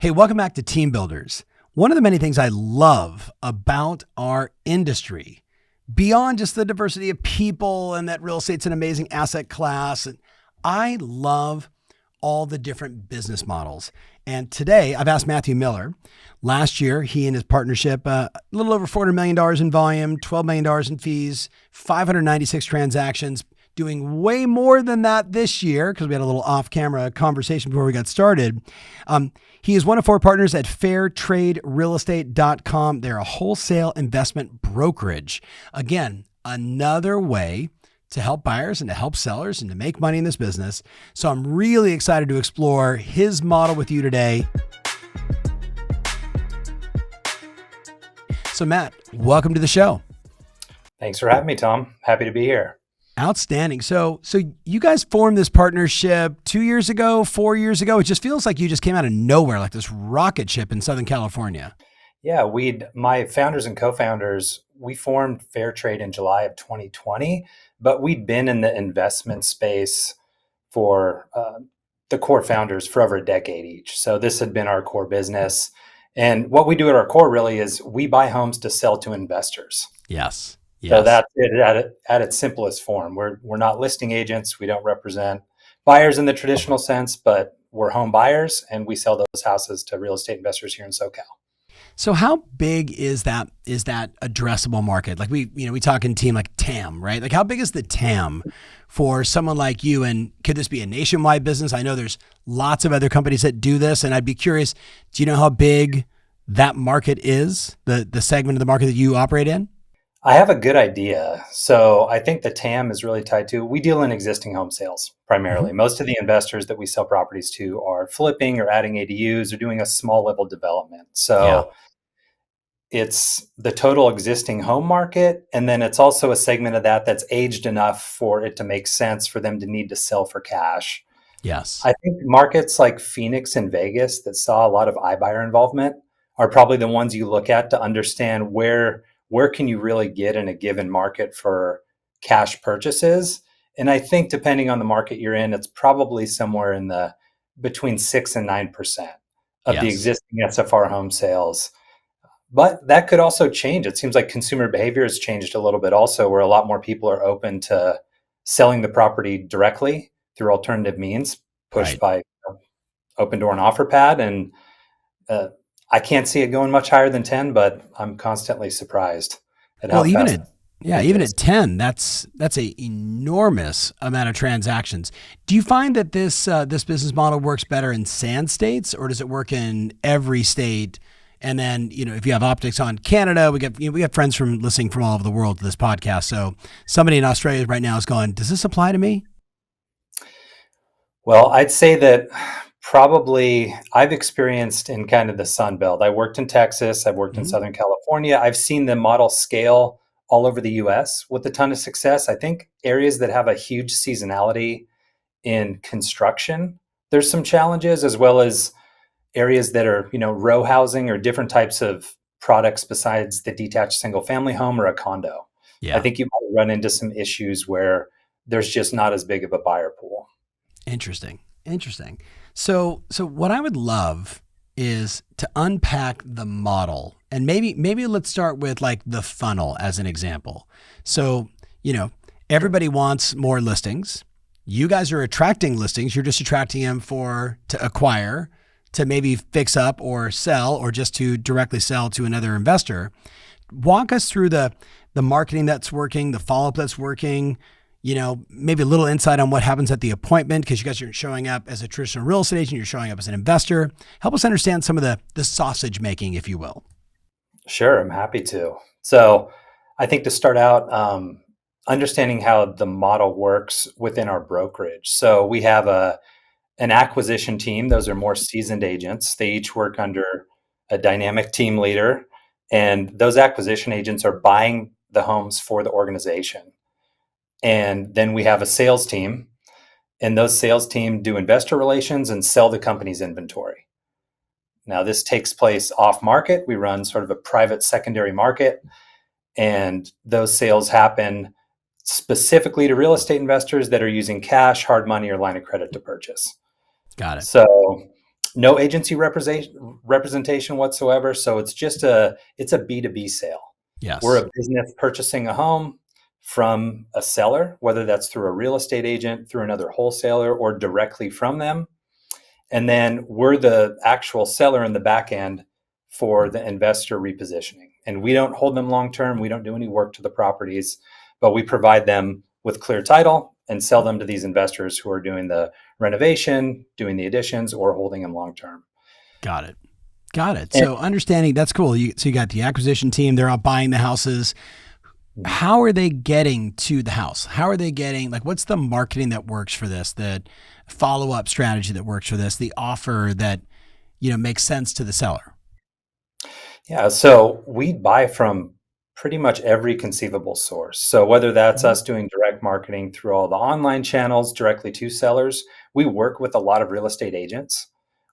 Hey, welcome back to Team Builders. One of the many things I love about our industry, beyond just the diversity of people and that real estate's an amazing asset class, and I love all the different business models. And today I've asked Matthew Miller. Last year, he and his partnership, a little over $400 million in volume, $12 million in fees, 596 transactions, doing way more than that this year because we had a little off-camera conversation before we got started. He is one of four partners at fairtraderealestate.com. They're a wholesale investment brokerage. Again, another way to help buyers and to help sellers and to make money in this business. So I'm really excited to explore his model with you today. So Matt, welcome to the show. Thanks for having me, Tom. Happy to be here. Outstanding. So you guys formed this partnership 2 years ago, 4 years ago. It just feels like you just came out of nowhere, like this rocket ship in Southern California. Yeah, my founders and co-founders, we formed Fair Trade in July of 2020, but we'd been in the investment space for the core founders for over a decade each. So this had been our core business. And what we do at our core really is we buy homes to sell to investors. Yes. So that's it at its simplest form. We're not listing agents. We don't represent buyers in the traditional sense, but we're home buyers and we sell those houses to real estate investors here in SoCal. So how big is that addressable market? Like we talk in team like TAM, right? Like how big is the TAM for someone like you? And could this be a nationwide business? I know there's lots of other companies that do this, and I'd be curious, do you know how big that market is, the segment of the market that you operate in? I have a good idea. So I think the TAM is really tied to, we deal in existing home sales primarily. Mm-hmm. Most of the investors that we sell properties to are flipping or adding ADUs or doing a small level development. So it's the total existing home market. And then it's also a segment of that that's aged enough for it to make sense for them to need to sell for cash. Yes. I think markets like Phoenix and Vegas that saw a lot of iBuyer involvement are probably the ones you look at to understand where can you really get in a given market for cash purchases. And I think depending on the market you're in, it's probably somewhere in the between 6 and 9% of the Yes. existing SFR home sales. But that could also change. It seems like consumer behavior has changed a little bit also, where a lot more people are open to selling the property directly through alternative means, pushed by Open Door and OfferPad. And I can't see it going much higher than 10, but I'm constantly surprised at how fast. Even at 10, that's a enormous amount of transactions. Do you find that this business model works better in sand states, or does it work in every state? And then, if you have optics on Canada, we got friends from listening from all over the world to this podcast. So somebody in Australia right now is going, does this apply to me? Well, I'd say that probably I've experienced in kind of the Sun Belt. I worked in Texas. I've worked in Mm-hmm. Southern California. I've seen the model scale all over the US with a ton of success. I think areas that have a huge seasonality in construction, there's some challenges, as well as areas that are, row housing or different types of products besides the detached single family home or a condo. I Yeah. think you might run into some issues where there's just not as big of a buyer pool. Interesting. So what I would love is to unpack the model, and maybe let's start with like the funnel as an example. So, everybody wants more listings. You guys are attracting listings. You're just attracting them to acquire, to maybe fix up or sell, or just to directly sell to another investor. Walk us through the marketing that's working, the follow-up that's working, maybe a little insight on what happens at the appointment, because you guys aren't showing up as a traditional real estate agent, you're showing up as an investor. Help us understand some of the sausage making, if you will. Sure, I'm happy to. So I think to start out, understanding how the model works within our brokerage. So we have an acquisition team. Those are more seasoned agents. They each work under a dynamic team leader, and those acquisition agents are buying the homes for the organization. And then we have a sales team, and those sales team do investor relations and sell the company's inventory. Now, this takes place off market. We run sort of a private secondary market, and those sales happen specifically to real estate investors that are using cash, hard money, or line of credit to purchase. Got it. So No agency representation whatsoever. So it's a B2B sale. We're Yes. a business purchasing a home from a seller, whether that's through a real estate agent, through another wholesaler, or directly from them. And then we're the actual seller in the back end for the investor repositioning. And we don't hold them long term. We don't do any work to the properties, but we provide them with clear title and sell them to these investors who are doing the renovation, doing the additions, or holding them long term. Got it. Got it. And So understanding that's cool. So you got the acquisition team, they're out buying the houses. How are they getting to the house? How are they getting, like, what's the marketing that works for this, that follow-up strategy that works for this, the offer that, makes sense to the seller? yeah, so we buy from pretty much every conceivable source. So whether that's Mhm. us doing direct marketing through all the online channels directly to sellers, we work with a lot of real estate agents.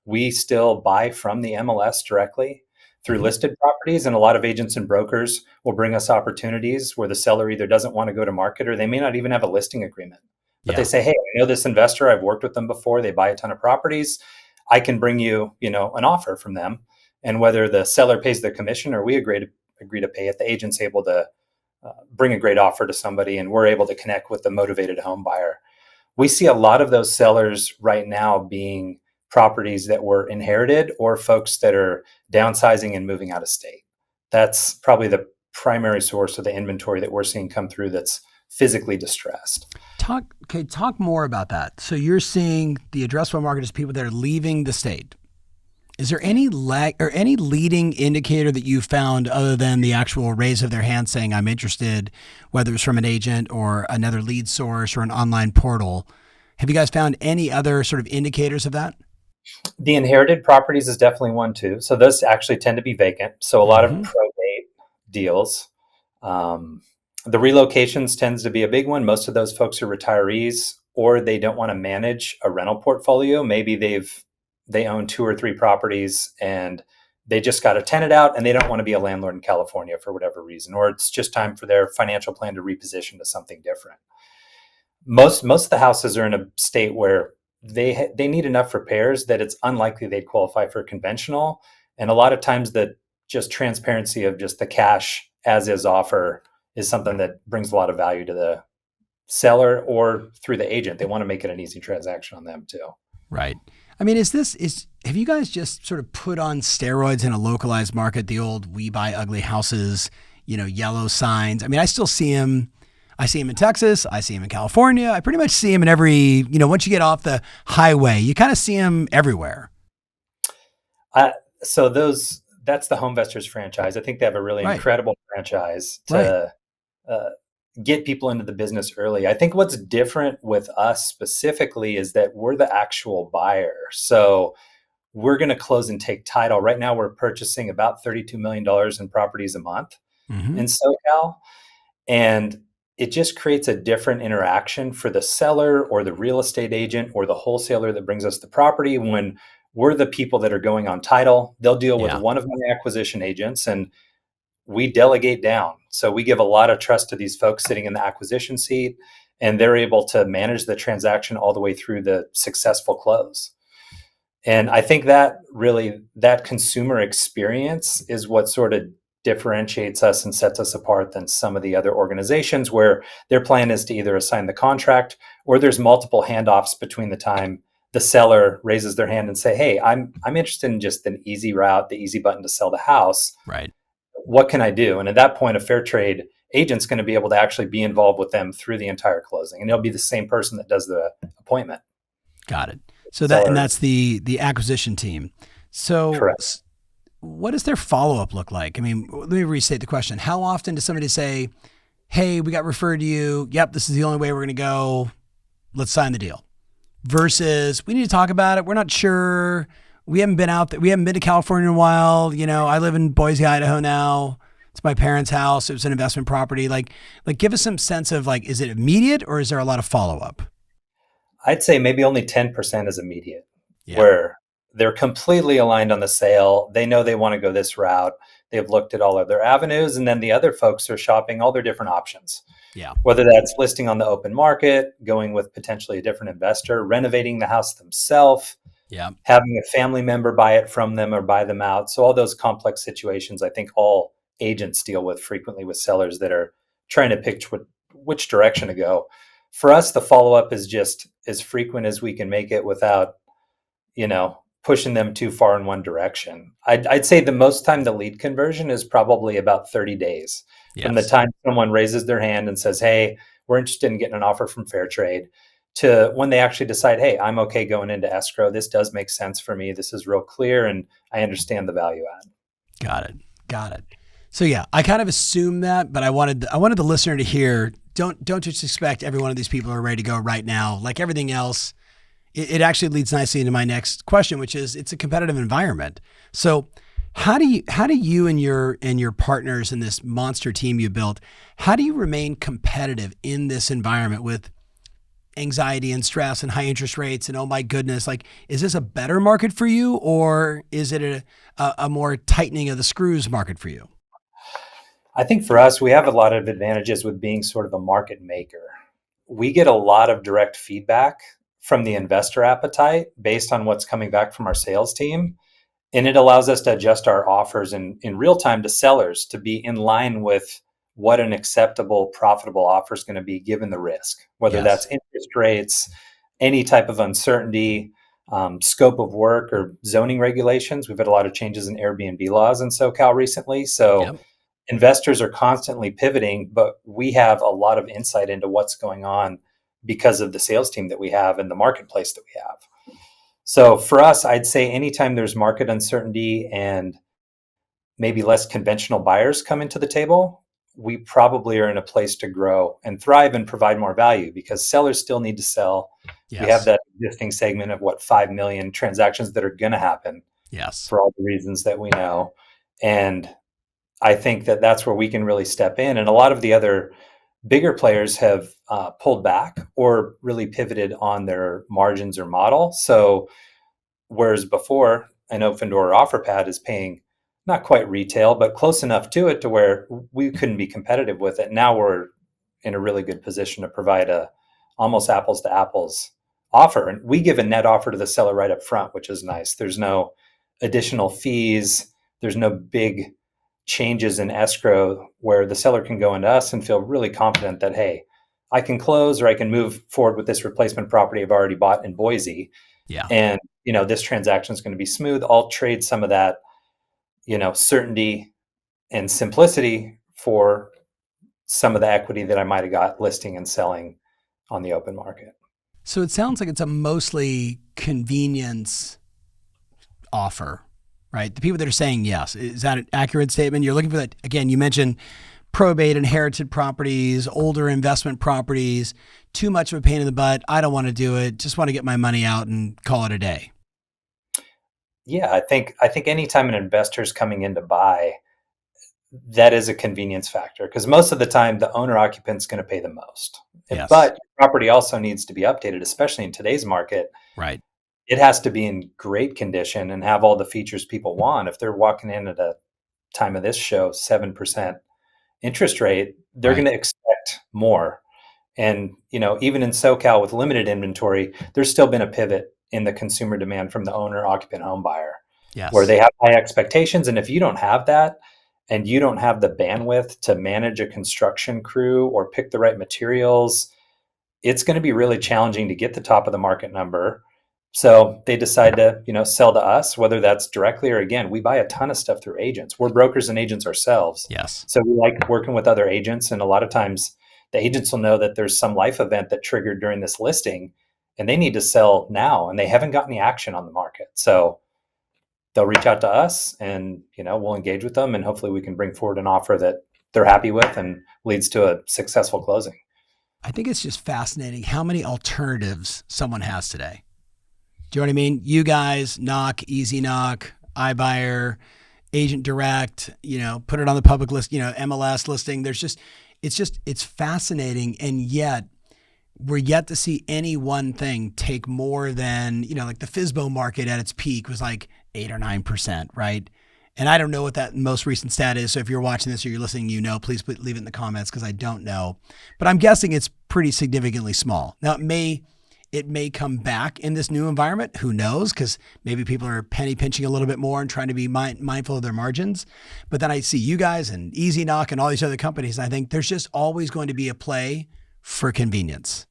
We still buy from the MLS directly through Mhm. listed properties, and a lot of agents and brokers will bring us opportunities where the seller either doesn't want to go to market or they may not even have a listing agreement. But they Yeah. say, "Hey, I know this investor. I've worked with them before. They buy a ton of properties. I can bring you, an offer from them." And whether the seller pays the commission or we agree to pay it, the agent's able to bring a great offer to somebody, and we're able to connect with the motivated home buyer. We see a lot of those sellers right now being properties that were inherited or folks that are downsizing and moving out of state. That's probably the primary source of the inventory that we're seeing come through that's physically distressed. Talk more about that. So you're seeing the addressable market is people that are leaving the state. Is there any lag or any leading indicator that you found other than the actual raise of their hand saying I'm interested, whether it's from an agent or another lead source or an online portal? Have you guys found any other sort of indicators of that? The inherited properties is definitely one too. So those actually tend to be vacant. So a lot of Hmm. probate deals. Um, the relocations tends to be a big one. Most of those folks are retirees, or they don't want to manage a rental portfolio. Maybe they own two or three properties and they just got a tenant out and they don't want to be a landlord in California for whatever reason, or it's just time for their financial plan to reposition to something different. Most of the houses are in a state where they need enough repairs that it's unlikely they'd qualify for conventional. And a lot of times the just transparency of just the cash as is offer is something that brings a lot of value to the seller or through the agent. They want to make it an easy transaction on them too. Right. I mean, have you guys just sort of put on steroids in a localized market, the old we buy ugly houses, yellow signs? I mean, I still see them. I see them in Texas. I see them in California. I pretty much see them in every, once you get off the highway, you kind of see them everywhere. Uh, so that's the Homevestors franchise. I think they have a really Right. incredible franchise Right. to uh, get people into the business early. I think what's different with us specifically is that we're the actual buyer. So we're going to close and take title. Right now, we're purchasing about $32 million in properties a month Mm-hmm. in SoCal. And it just creates a different interaction for the seller or the real estate agent or the wholesaler that brings us the property when we're the people that are going on title. They'll deal with Yeah. one of my acquisition agents and we delegate down. So we give a lot of trust to these folks sitting in the acquisition seat, and they're able to manage the transaction all the way through the successful close. And I think that really that consumer experience is what sort of differentiates us and sets us apart than some of the other organizations where their plan is to either assign the contract or there's multiple handoffs between the time the seller raises their hand and say, "Hey, I'm interested in just an easy route, the easy button to sell the house. Right. What can I do?" And at that point, a fair trade agent's going to be able to actually be involved with them through the entire closing, and it'll be the same person that does the appointment. Got it. So Seller, that's the acquisition team. So correct. what does their follow up look like? I mean, let me restate the question. How often does somebody say, "Hey, we got referred to you. Yep, this is the only way we're going to go. Let's sign the deal." Versus, we need to talk about it. We're not sure. We haven't been out there. We haven't been to California in a while. I live in Boise, Idaho now. It's my parents' house. It was an investment property. Like, give us some sense of, like, is it immediate or is there a lot of follow up? I'd say maybe only 10% is immediate, Yeah. where they're completely aligned on the sale. They know they want to go this route. They've looked at all of their avenues, and then the other folks are shopping all their different options, Yeah. whether that's listing on the open market, going with potentially a different investor, renovating the house themselves. Yeah. having a family member buy it from them or buy them out. So all those complex situations, I think all agents deal with frequently with sellers that are trying to pick which direction to go. For us, the follow up is just as frequent as we can make it without, pushing them too far in one direction. I'd say the most time the lead conversion is probably about 30 days from the Yes. time someone raises their hand and says, "Hey, we're interested in getting an offer from Fair Trade," to when they actually decide, "Hey, I'm okay going into escrow. This does make sense for me. This is real clear and I understand the value add." Got it. Got it. So yeah, I kind of assumed that, but I wanted the listener to hear, don't just expect every one of these people are ready to go right now. Like everything else, it actually leads nicely into my next question, which is it's a competitive environment. So how do you and your partners in this monster team you built, how do you remain competitive in this environment with anxiety and stress and high interest rates and oh my goodness, like is this a better market for you or is it a more tightening of the screws market for you? I think for us, we have a lot of advantages with being sort of a market maker. We get a lot of direct feedback from the investor appetite based on what's coming back from our sales team. And it allows us to adjust our offers in real time to sellers to be in line with what an acceptable, profitable offer is going to be given the risk, whether that's Yes. interest rates, any type of uncertainty, scope of work, or zoning regulations. We've had a lot of changes in Airbnb laws in SoCal recently. So Yep. investors are constantly pivoting, but we have a lot of insight into what's going on because of the sales team that we have and the marketplace that we have. So for us, I'd say anytime there's market uncertainty and maybe less conventional buyers come into the table, we probably are in a place to grow and thrive and provide more value because sellers still need to sell. We have Yes. that existing segment of 5 million transactions that are going to happen Yes. for all the reasons that we know. And I think that that's where we can really step in. And a lot of the other bigger players have pulled back or really pivoted on their margins or model. So whereas before, an open door offer pad is paying not quite retail, but close enough to it to where we couldn't be competitive with it. Now we're in a really good position to provide a almost apples to apples offer. And we give a net offer to the seller right up front, which is nice. There's no additional fees. There's no big changes in escrow where the seller can go into us and feel really confident that, hey, I can close or I can move forward with this replacement property I've already bought in Boise. Yeah. And, this transaction is going to be smooth. I'll trade some of that, certainty and simplicity for some of the equity that I might have got listing and selling on the open market. So it sounds like it's a mostly convenience offer, right? The people that are saying yes. Is that an accurate statement? You're looking for that. Again, you mentioned probate, inherited properties, older investment properties, too much of a pain in the butt. I don't want to do it. Just want to get my money out and call it a day. Yeah, I think anytime an investor is coming in to buy, that is a convenience factor because most of the time the owner occupant is going to pay the most. Yes. But your property also needs to be updated, especially in today's market. Right. It has to be in great condition and have all the features people want. If they're walking in at a time of this show, 7% interest rate, they're going Right. to expect more. And, even in SoCal with limited inventory, there's still been a pivot in the consumer demand from the owner occupant home buyer where Yes. they have high expectations. And if you don't have that and you don't have the bandwidth to manage a construction crew or pick the right materials, it's going to be really challenging to get the top of the market number. So they decide to, sell to us, whether that's directly or again, we buy a ton of stuff through agents. We're brokers and agents ourselves. Yes. So we like working with other agents. And a lot of times the agents will know that there's some life event that triggered during this listing and they need to sell now and they haven't got any action on the market. So they'll reach out to us and, we'll engage with them and hopefully we can bring forward an offer that they're happy with and leads to a successful closing. I think it's just fascinating how many alternatives someone has today. Do you know what I mean? You guys, Knock, Easy Knock, iBuyer, Agent Direct, put it on the public list, MLS listing. It's fascinating. And yet we're yet to see any one thing take more than, like the FISBO market at its peak was like 8 or 9%, right? And I don't know what that most recent stat is. So if you're watching this or you're listening, please leave it in the comments because I don't know. But I'm guessing it's pretty significantly small. Now, It may come back in this new environment. Who knows? Because maybe people are penny pinching a little bit more and trying to be mindful of their margins. But then I see you guys and Easy Knock and all these other companies. And I think there's just always going to be a play for convenience,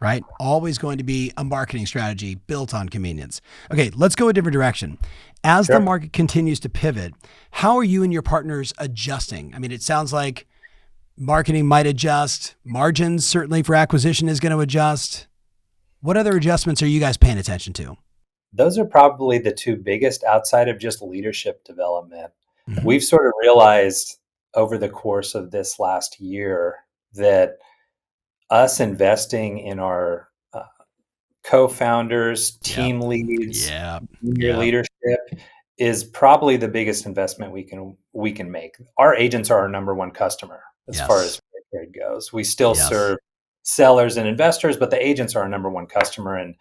right? Always going to be a marketing strategy built on convenience. Okay, let's go a different direction. As the Sure. market continues to pivot, how are you and your partners adjusting? I mean, it sounds like marketing might adjust, margins certainly for acquisition is going to adjust. What other adjustments are you guys paying attention to? Those are probably the two biggest outside of just leadership development. Mm-hmm. We've sort of realized over the course of this last year that us investing in our co-founders, Yep. team leads, Yep. senior Yep. leadership is probably the biggest investment we can make. Our agents are our number one customer as far Yes. as trade goes. We still Yes. serve sellers and investors, but the agents are our number one customer. And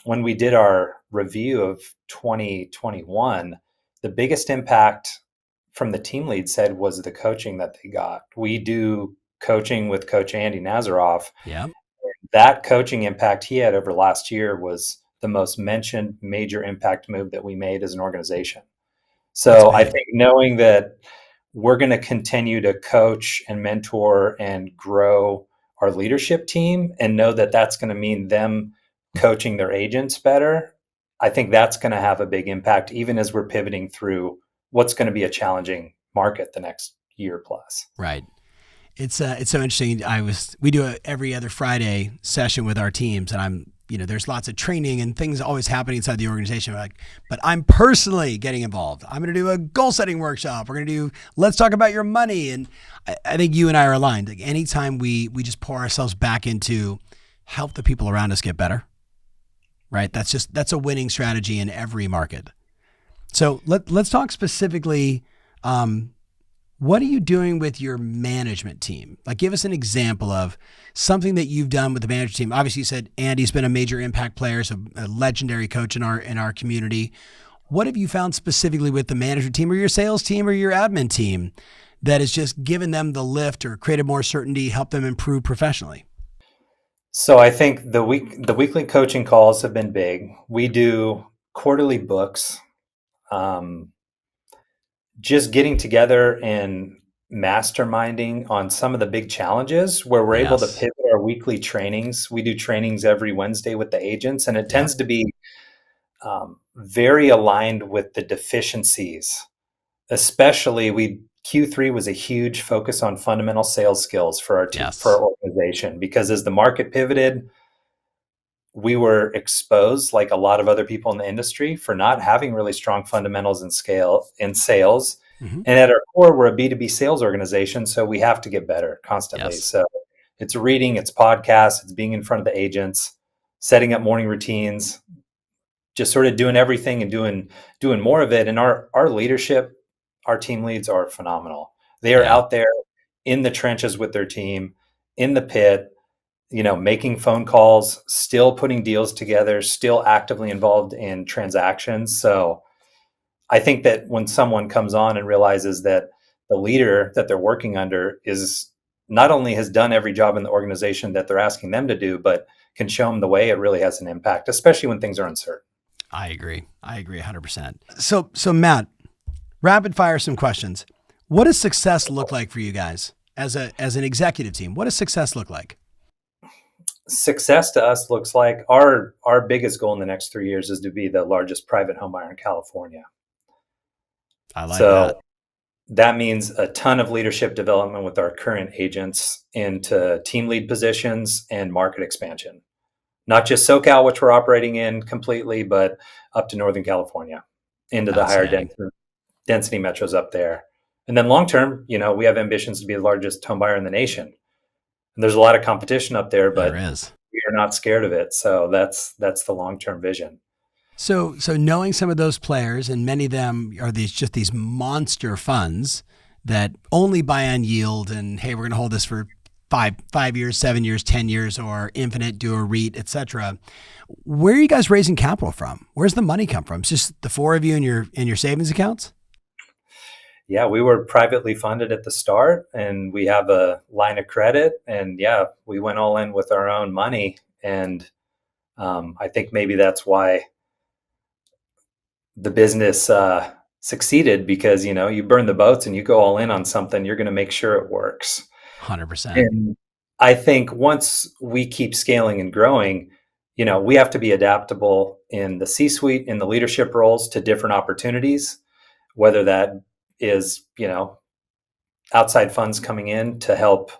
when we did our review of 2021, the biggest impact from the team lead said was the coaching that they got. We do coaching with Coach Andy Nazaroff. Yep. That coaching impact he had over last year was the most mentioned major impact move that we made as an organization. That's So I big. think knowing that we're going to continue to coach and mentor and grow our leadership team and know that that's going to mean them coaching their agents better, I think that's going to have a big impact, even as we're pivoting through what's going to be a challenging market the next year plus. Right. It's so interesting. We do a every other Friday session with our teams, and there's lots of training and things always happening inside the organization. But I'm personally getting involved. I'm going to do a goal setting workshop. We're going to do let's talk about your money, and I think you and I are aligned. Like anytime we just pour ourselves back into help the people around us get better, right? That's a winning strategy in every market. So let's talk specifically. What are you doing with your management team? Like, give us an example of something that you've done with the management team. Obviously, you said Andy's been a major impact player, so a legendary coach in our community. What have you found specifically with the management team or your sales team or your admin team that has just given them the lift or created more certainty, helped them improve professionally? So I think the weekly coaching calls have been big. We do quarterly books. Um, just getting together and masterminding on some of the big challenges where we're able to Yes. pivot our weekly trainings. We do trainings every Wednesday with the agents, and it Yep. tends to be very aligned with the deficiencies. Especially, we Q3 was a huge focus on fundamental sales skills for our team, for Yes. our organization, because as the market pivoted, we were exposed, like a lot of other people in the industry, for not having really strong fundamentals in sales. Mm-hmm. And at our core, we're a B2B sales organization, so we have to get better constantly. Yes. So it's reading, it's podcasts, it's being in front of the agents, setting up morning routines, just sort of doing everything and doing more of it. And our leadership, our team leads are phenomenal. They are Yeah. out there in the trenches with their team, in the pit, making phone calls, still putting deals together, still actively involved in transactions. So I think that when someone comes on and realizes that the leader that they're working under is not only has done every job in the organization that they're asking them to do, but can show them the way, it really has an impact, especially when things are uncertain. I agree. 100%. So Matt, rapid fire some questions. What does success look like for you guys as an executive team? What does success look like? Success to us looks like our biggest goal in the next 3 years is to be the largest private home buyer in California. I like that. So that means a ton of leadership development with our current agents into team lead positions and market expansion. Not just SoCal, which we're operating in completely, but up to Northern California, into the higher Outstanding. density metros up there. And then long term, we have ambitions to be the largest home buyer in the nation. And there's a lot of competition up there, There but is. we are not scared of it. So that's the long term vision. So knowing some of those players, and many of them are these monster funds that only buy on yield, and hey, we're going to hold this for 5 years, 7 years, 10 years, or infinite, do a REIT, etc. Where are you guys raising capital from? Where's the money come from? It's just the four of you in your savings accounts? Yeah, we were privately funded at the start, and we have a line of credit. And yeah, we went all in with our own money. And I think maybe that's why the business succeeded, because you burn the boats and you go all in on something, you're going to make sure it works. 100%. And I think once we keep scaling and growing, we have to be adaptable in the C-suite, in the leadership roles to different opportunities, whether that is, outside funds coming in to help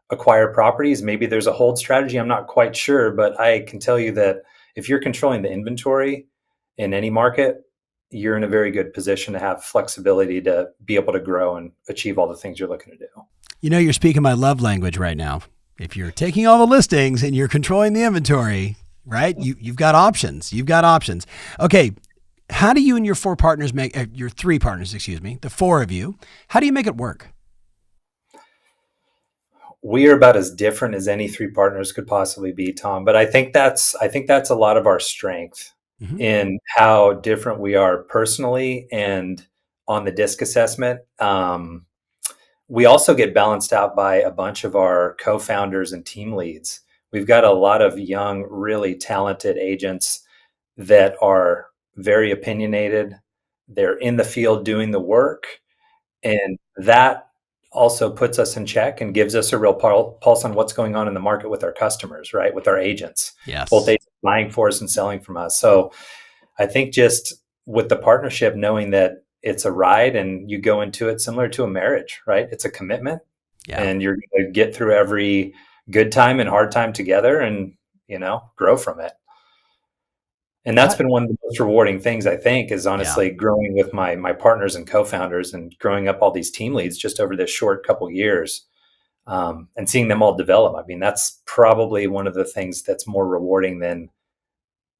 acquire properties. Maybe there's a hold strategy. I'm not quite sure, but I can tell you that if you're controlling the inventory in any market, you're in a very good position to have flexibility to be able to grow and achieve all the things you're looking to do. You're speaking my love language right now. If you're taking all the listings and you're controlling the inventory, right? You've got options. You've got options. Okay. How do you and your your three partners, excuse me, the four of you, how do you make it work? We are about as different as any three partners could possibly be, Tom. But I think that's a lot of our strength Mm-hmm. in how different we are personally and on the disc assessment. We also get balanced out by a bunch of our co-founders and team leads. We've got a lot of young, really talented agents that are very opinionated. They're in the field doing the work, and that also puts us in check and gives us a real pulse on what's going on in the market with our customers, right? With our agents, both Yes. agents buying for us and selling from us. So I think just with the partnership, knowing that it's a ride and you go into it similar to a marriage, right? It's a commitment, Yeah. and you're going to get through every good time and hard time together and, grow from it. And that's How, been one of the most rewarding things, I think, is yeah. honestly growing with my partners and co-founders and growing up all these team leads just over this short couple years, and seeing them all develop. I mean, that's probably one of the things that's more rewarding than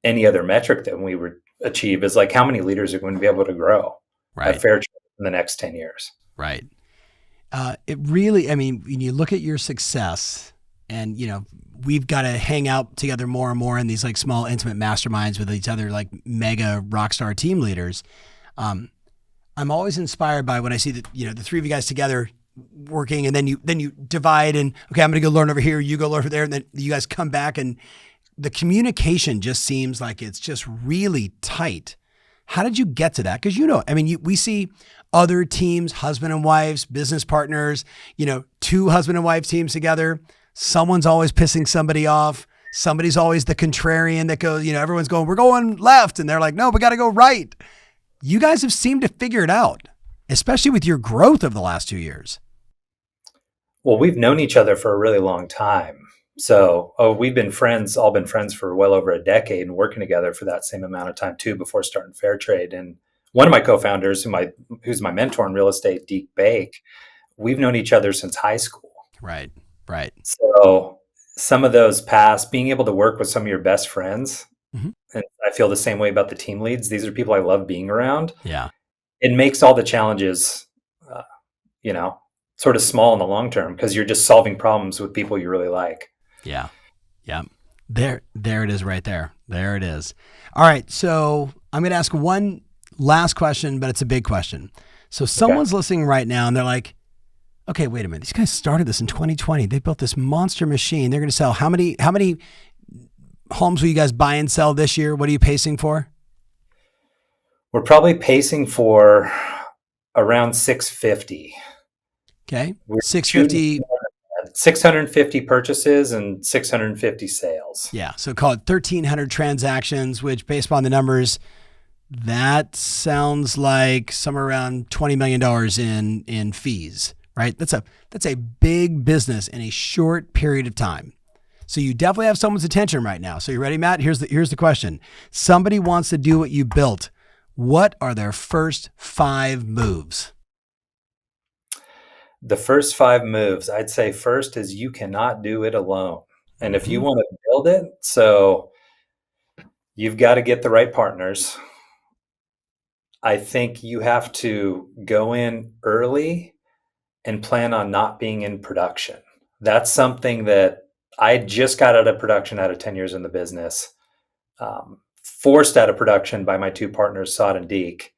any other metric that we would achieve, is like how many leaders are going to be able to grow at Right. Fairtrade in the next 10 years. Right. It really, I mean, when you look at your success and, we've got to hang out together more and more in these like small, intimate masterminds with each other, like mega rock star team leaders. Um, I'm always inspired by when I see that, the three of you guys together working, and then you divide and, okay, I'm going to go learn over here. You go learn over there. And then you guys come back, and the communication just seems like it's just really tight. How did you get to that? Because, I mean, we see other teams, husband and wives, business partners, two husband and wife teams together. Someone's always pissing somebody off. Somebody's always the contrarian that goes, everyone's going, we're going left. And they're like, no, we got to go right. You guys have seemed to figure it out, especially with your growth of the last 2 years. Well, we've known each other for a really long time. So, we've been friends, all been friends for well over a decade, and working together for that same amount of time too before starting Fairtrade. And one of my co-founders, who's my mentor in real estate, Deke Bake, we've known each other since high school. Right. Right. So some of those past, being able to work with some of your best friends, Mm-hmm. and I feel the same way about the team leads. These are people I love being around. Yeah. It makes all the challenges, uh, you know, sort of small in the long term, because you're just solving problems with people you really like. Yeah. Yeah. There it is right there. There it is. All right. So I'm going to ask one last question, but it's a big question. So Okay. someone's listening right now and they're like, okay, wait a minute. These guys started this in 2020. They built this monster machine. They're going to sell how many homes will you guys buy and sell this year? What are you pacing for? We're probably pacing for around 650. Okay. We're shooting 650. 650 purchases and 650 sales. Yeah. So call it 1,300 transactions, which based upon the numbers, that sounds like somewhere around $20 million in fees, right? That's a big business in a short period of time. So you definitely have someone's attention right now. So you ready, Matt? Here's the question. Somebody wants to do what you built. What are their first 5 moves? The first 5 moves, I'd say first is you cannot do it alone. And if you Mm-hmm. want to build it, so you've got to get the right partners. I think you have to go in early and plan on not being in production. That's something that I just got out of production out of 10 years in the business, forced out of production by my two partners, Sod and Deke.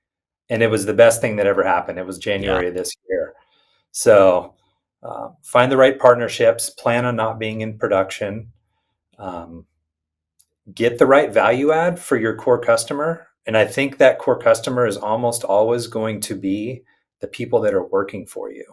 And it was the best thing that ever happened. It was Yeah. January of this year. So find the right partnerships, plan on not being in production. Um, get the right value add for your core customer. And I think that core customer is almost always going to be the people that are working for you.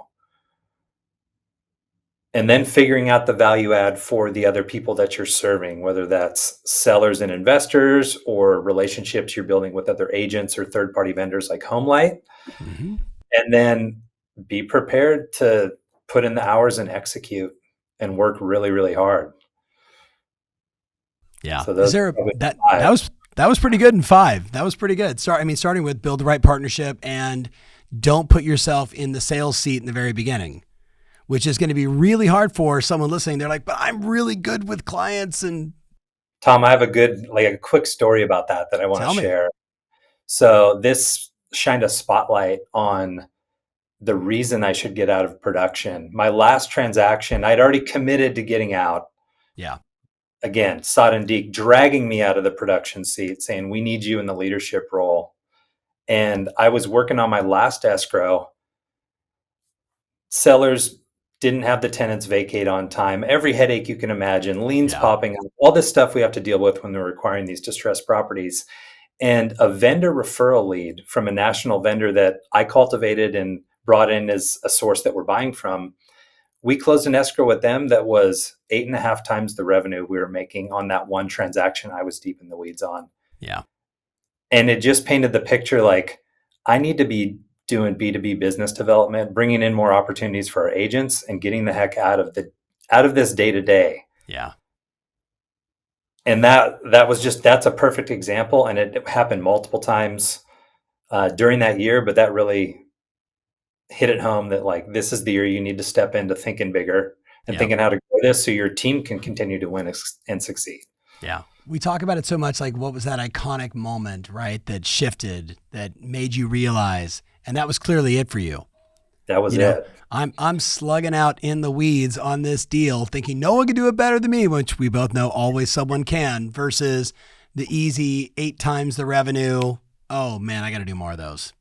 And then figuring out the value add for the other people that you're serving, whether that's sellers and investors or relationships you're building with other agents or third-party vendors like Homelight. Mm-hmm. And then be prepared to put in the hours and execute and work really, really hard. Yeah. So Is those are there probably that five. that was pretty good in 5. That was pretty good. Starting with build the right partnership and don't put yourself in the sales seat in the very beginning, which is going to be really hard for someone listening. They're like, but I'm really good with clients. And Tom, I have a quick story about that I want to tell me. share. So this shined a spotlight on the reason I should get out of production. My last transaction, I'd already committed to getting out. Yeah. Again, Sod and Deke dragging me out of the production seat, saying, we need you in the leadership role. And I was working on my last escrow. Sellers didn't have the tenants vacate on time. Every headache you can imagine, liens Yeah. popping up, all this stuff we have to deal with when we're acquiring these distressed properties. And a vendor referral lead from a national vendor that I cultivated and brought in as a source that we're buying from, we closed an escrow with them that was 8.5 times the revenue we were making on that one transaction I was deep in the weeds on. Yeah. And it just painted the picture like, I need to be doing B2B business development, bringing in more opportunities for our agents and getting the heck out of this day to day. Yeah. And that's a perfect example. And it happened multiple times during that year, but that really hit it home that like, this is the year you need to step into thinking bigger and Yeah. thinking how to grow this so your team can continue to win and succeed. Yeah. We talk about it so much, like what was that iconic moment, right? That shifted, that made you realize, and that was clearly it for you. That was You know, it. I'm slugging out in the weeds on this deal thinking no one can do it better than me, which we both know always someone can, versus the easy 8 times the revenue. Oh man, I got to do more of those.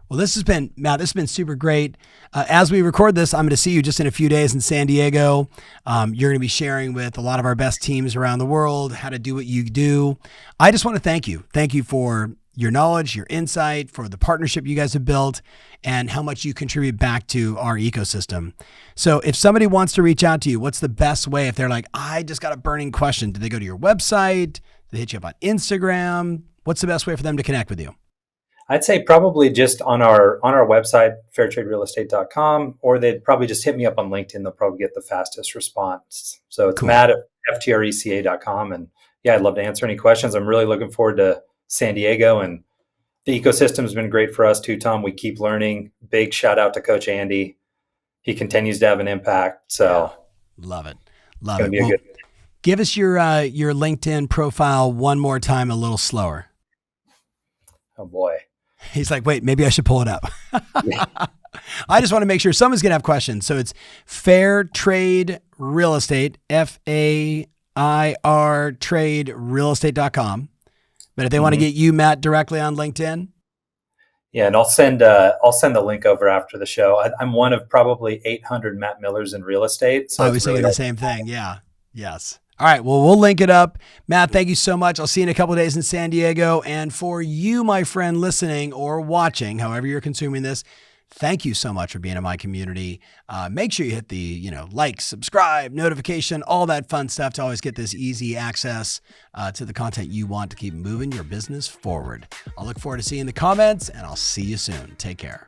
Well, Matt, this has been super great. As we record this, I'm going to see you just in a few days in San Diego. You're going to be sharing with a lot of our best teams around the world how to do what you do. I just want to thank you. Thank you for your knowledge, your insight, for the partnership you guys have built, and how much you contribute back to our ecosystem. So if somebody wants to reach out to you, what's the best way? If they're like, I just got a burning question, do they go to your website? Do they hit you up on Instagram? What's the best way for them to connect with you? I'd say probably just on our website, fairtraderealestate.com, or they'd probably just hit me up on LinkedIn. They'll probably get the fastest response. So it's Cool. Matt at ftreca.com. And yeah, I'd love to answer any questions. I'm really looking forward to San Diego, and the ecosystem has been great for us too, Tom. We keep learning. Big shout out to Coach Andy. He continues to have an impact. So yeah. Love it. it's Love going it. to be a good. Give us your LinkedIn profile one more time, a little slower. Oh boy. He's like, wait, maybe I should pull it up. I just want to make sure someone's going to have questions. So it's Fair Trade Real Estate, FAIR Trade Real Estate.com. But if they want to get you, Matt, directly on LinkedIn. Yeah, and I'll send the link over after the show. I'm one of probably 800 Matt Millers in real estate. So I was thinking the same thing. Yeah. Yes. All right. Well, we'll link it up. Matt, thank you so much. I'll see you in a couple of days in San Diego. And for you, my friend, listening or watching, however you're consuming this, thank you so much for being in my community. Make sure you hit the, like, subscribe, notification, all that fun stuff to always get this easy access to the content you want to keep moving your business forward. I'll look forward to seeing the comments, and I'll see you soon. Take care.